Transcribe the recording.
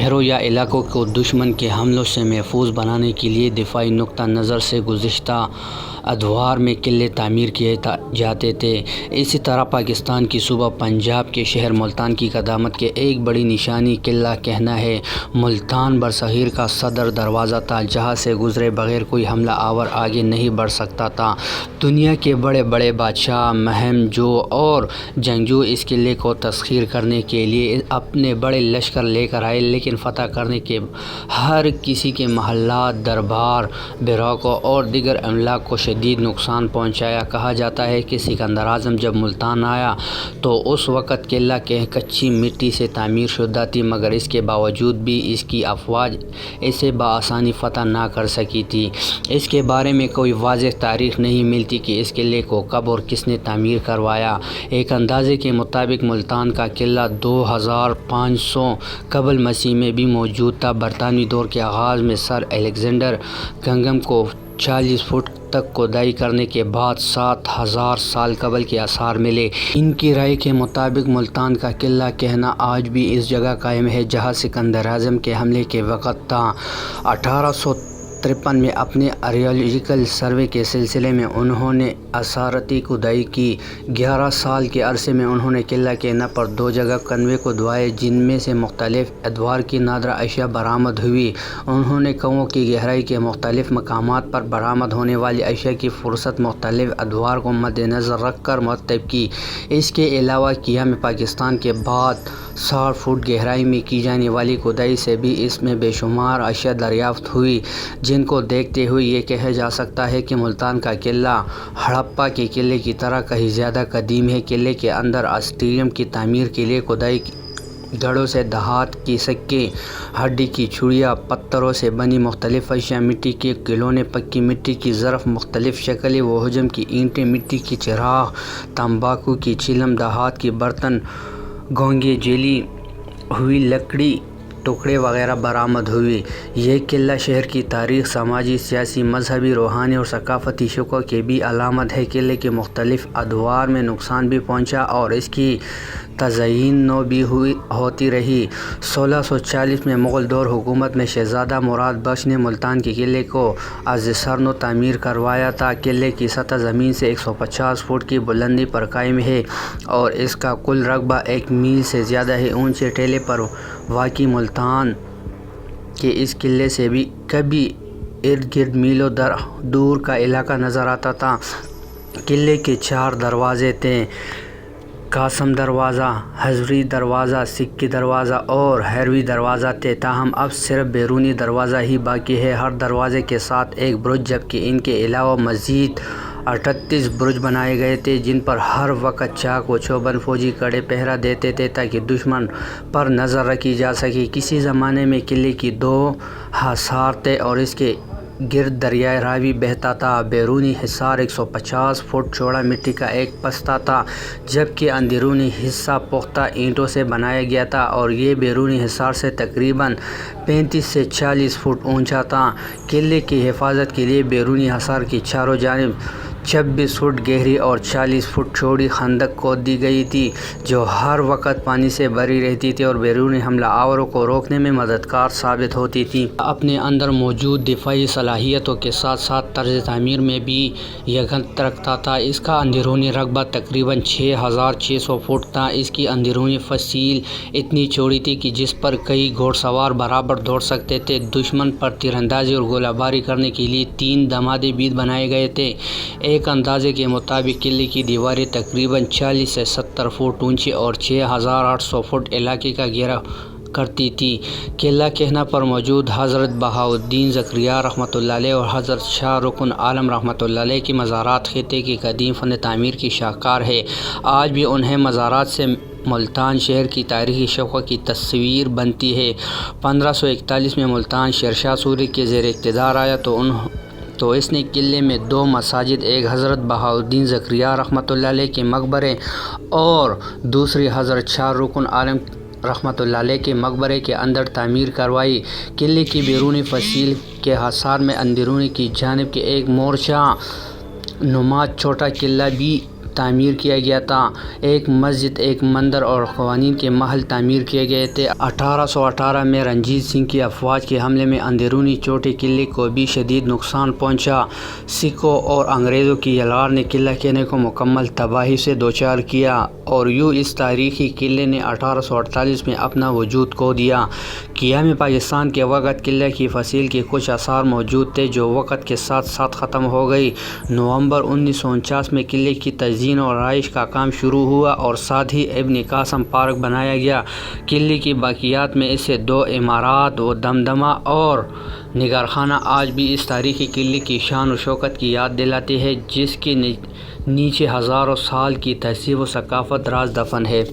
شہروں یا علاقوں کو دشمن کے حملوں سے محفوظ بنانے کے لیے دفاعی نقطہ نظر سے گزشتہ ادوار میں قلعے تعمیر کیے جاتے تھے۔ اسی طرح پاکستان کی صوبہ پنجاب کے شہر ملتان کی قدامت کی ایک بڑی نشانی قلعہ کہنا ہے۔ ملتان برصغیر کا صدر دروازہ تھا جہاں سے گزرے بغیر کوئی حملہ آور آگے نہیں بڑھ سکتا تھا۔ دنیا کے بڑے بڑے بادشاہ، مہم جو اور جنگجو اس قلعے کو تسخیر کرنے کے لیے اپنے بڑے لشکر لے کر آئے، لیکن فتح کرنے کے ہر کسی کے محلات، دربار، بیراقوں اور دیگر املاک کو شدید نقصان پہنچایا۔ کہا جاتا ہے کہ سکندر اعظم جب ملتان آیا تو اس وقت قلعہ کچی مٹی سے تعمیر شدہ تھی، مگر اس کے باوجود بھی اس کی افواج اسے بآسانی فتح نہ کر سکی تھی۔ اس کے بارے میں کوئی واضح تاریخ نہیں ملتی کہ اس قلعے کو کب اور کس نے تعمیر کروایا۔ ایک اندازے کے مطابق ملتان کا قلعہ 2500 قبل مسیح میں بھی موجود تھا۔ برطانوی دور کے آغاز میں سر الیگزینڈر کنگھم کو 40 فٹ تک کھدائی کرنے کے بعد 7000 سال قبل کے آثار ملے۔ ان کی رائے کے مطابق ملتان کا قلعہ کہنا آج بھی اس جگہ قائم ہے جہاں سکندر اعظم کے حملے کے وقت تھا۔ 1853 میں اپنے آرکیالوجیکل سروے کے سلسلے میں انہوں نے اثراتی کھدائی کی۔ 11 سال کے عرصے میں انہوں نے قلعہ کہنا پر 2 جگہ کنویں کھدوائے جن میں سے مختلف ادوار کی نادر اشیاء برآمد ہوئی۔ انہوں نے کنووں کی گہرائی کے مختلف مقامات پر برآمد ہونے والی اشیاء کی فہرست مختلف ادوار کو مد نظر رکھ کر مرتب کی۔ اس کے علاوہ قیام پاکستان کے بعد 60 فٹ گہرائی میں کی جانے والی کھدائی سے بھی اس میں بے شمار اشیاء دریافت ہوئی، جن کو دیکھتے ہوئے یہ کہا جا سکتا ہے کہ ملتان کا قلعہ ہڑپہ کے قلعے کی طرح کہیں زیادہ قدیم ہے۔ قلعے کے اندر اسٹیڈیم کی تعمیر کے لیے کھدائی گڑھوں سے دھات کے سکے، ہڈی کی چوڑیاں، پتھروں سے بنی مختلف اشیاء، مٹی کے کھلونے، پکی مٹی کی ظرف، مختلف شکل و حجم کی اینٹیں، مٹی کے چراغ، تمباکو کی چلم، دھات کے برتن، گونگے، جلی ہوئی لکڑی ٹکڑے وغیرہ برآمد ہوئے۔ یہ قلعہ شہر کی تاریخ، سماجی، سیاسی، مذہبی، روحانی اور ثقافتی شکوہ کی بھی علامت ہے۔ قلعے کے مختلف ادوار میں نقصان بھی پہنچا اور اس کی تزئین نو بھی ہوتی رہی۔ 1640 میں مغل دور حکومت میں شہزادہ مراد بخش نے ملتان کے قلعے کو از سر نو تعمیر کروایا تھا۔ قلعے کی سطح زمین سے 150 فٹ کی بلندی پر قائم ہے اور اس کا کل رقبہ 1 میل سے زیادہ ہے۔ اونچے ٹیلے پر واقع ملتان کے اس قلعے سے بھی کبھی ارد گرد میلوں دور کا علاقہ نظر آتا تھا۔ قلعے کے 4 دروازے تھے: قاسم دروازہ، ہزوری دروازہ، سکھی دروازہ اور ہیروی دروازہ تھے، تاہم اب صرف بیرونی دروازہ ہی باقی ہے۔ ہر دروازے کے ساتھ ایک برج، جبکہ ان کے علاوہ مزید 38 برج بنائے گئے تھے جن پر ہر وقت چاق و چوبند فوجی کڑے پہرا دیتے تھے تاکہ دشمن پر نظر رکھی جا سکے۔ کسی زمانے میں قلعے کی 2 حصار تھے اور اس کے گرد دریائے راوی بہتا تھا۔ بیرونی حصار 150 فٹ چوڑا مٹی کا ایک پستہ تھا، جبکہ اندرونی حصہ پختہ اینٹوں سے بنایا گیا تھا اور یہ بیرونی حصار سے تقریباً 35 سے 40 فٹ اونچا تھا۔ قلعے کی حفاظت کے لیے بیرونی حصار کی چاروں جانب 26 فٹ گہری اور 40 فٹ چوڑی خندق کھود دی گئی تھی جو ہر وقت پانی سے بھری رہتی تھی اور بیرونی حملہ آوروں کو روکنے میں مددگار ثابت ہوتی تھی۔ اپنے اندر موجود دفاعی صلاحیتوں کے ساتھ ساتھ طرز تعمیر میں بھی یکجہت رکھتا تھا۔ اس کا اندرونی رقبہ تقریباً 6600 فٹ تھا۔ اس کی اندرونی فضیل اتنی چوڑی تھی کہ جس پر کئی گھوڑ سوار برابر دوڑ سکتے تھے۔ دشمن پر تیر اندازی اور گولہ باری کرنے کے لیے 3 دمادے بیت بنائے گئے تھے۔ ایک اندازے کے مطابق قلعے کی دیواریں تقریباً 40 سے 70 فٹ اونچی اور 6800 فٹ علاقے کا گھیراؤ کرتی تھی۔ قلعہ کہنا پر موجود حضرت بہاؤالدین زکریا رحمۃ اللہ علیہ اور حضرت شاہ رکن عالم رحمۃ اللہ علیہ کی مزارات خطے کی قدیم فن تعمیر کی شاہکار ہے۔ آج بھی انہیں مزارات سے ملتان شہر کی تاریخی شکوہ کی تصویر بنتی ہے۔ 1541 میں ملتان شیرشاہ سوری کے زیر اقتدار آیا تو اس نے قلعے میں 2 مساجد، ایک حضرت بہاؤالدین زکریا رحمۃ اللہ علیہ کے مقبرے اور دوسری حضرت شاہ رکن عالم رحمۃ اللہ علیہ کے مقبرے کے اندر تعمیر کروائی۔ قلعے کی بیرونی فضیل کے حصار میں اندرونی کی جانب کے ایک مورچہ نما چھوٹا قلعہ بھی تعمیر کیا گیا تھا۔ ایک مسجد، ایک مندر اور قوانین کے محل تعمیر کیے گئے تھے۔ 1818 میں رنجیت سنگھ کی افواج کے حملے میں اندرونی چوٹی قلعے کو بھی شدید نقصان پہنچا۔ سکھوں اور انگریزوں کی یلغار نے قلعہ کھینے کو مکمل تباہی سے دوچار کیا اور یوں اس تاریخی قلعے نے 1848 میں اپنا وجود کھو دیا۔ قیام پاکستان کے وقت قلعہ کی فصیل کے کچھ آثار موجود تھے جو وقت کے ساتھ ساتھ ختم ہو گئی۔ نومبر 1949 میں قلعے کی تزئین اور رہائش کا کام شروع ہوا اور ساتھ ہی ابن قاسم پارک بنایا گیا۔ قلعے کی باقیات میں سے 2 عمارات و دمدمہ اور نگارخانہ آج بھی اس تاریخی قلعے کی شان و شوکت کی یاد دلاتے ہیں جس کے نیچے ہزاروں سال کی تہذیب و ثقافت راز دفن ہے۔